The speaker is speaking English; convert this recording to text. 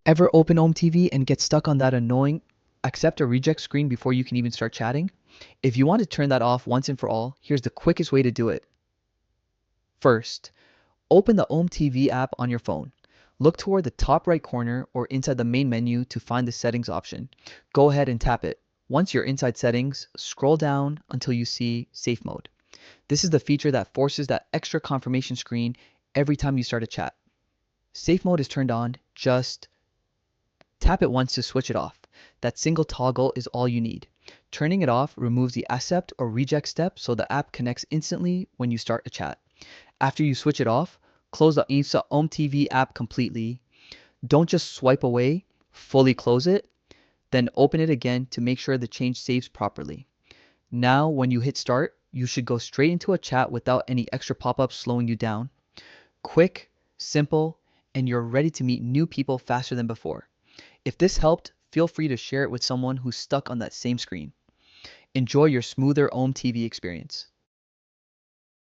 Ever open Ome TV and get stuck on that annoying accept or reject screen before you can even start chatting? If you want to turn that off once and for all, here's the quickest way to do it. First, open the Ome TV app on your phone. Look toward the top right corner or inside the main menu to find the settings option. Go ahead and tap it. Once you're inside settings, scroll down until you see Safe Mode. This is the feature that forces that extra confirmation screen every time you start a chat. Safe Mode is turned on, just tap it once to switch it off. That single toggle is all you need. Turning it off removes the accept or reject step so the app connects instantly when you start a chat. After you switch it off, close the Ome TV app completely. Don't just swipe away, fully close it, then open it again to make sure the change saves properly. Now, when you hit start, you should go straight into a chat without any extra pop-ups slowing you down. Quick, simple, and you're ready to meet new people faster than before. If this helped, feel free to share it with someone who's stuck on that same screen. Enjoy your smoother Ome TV experience.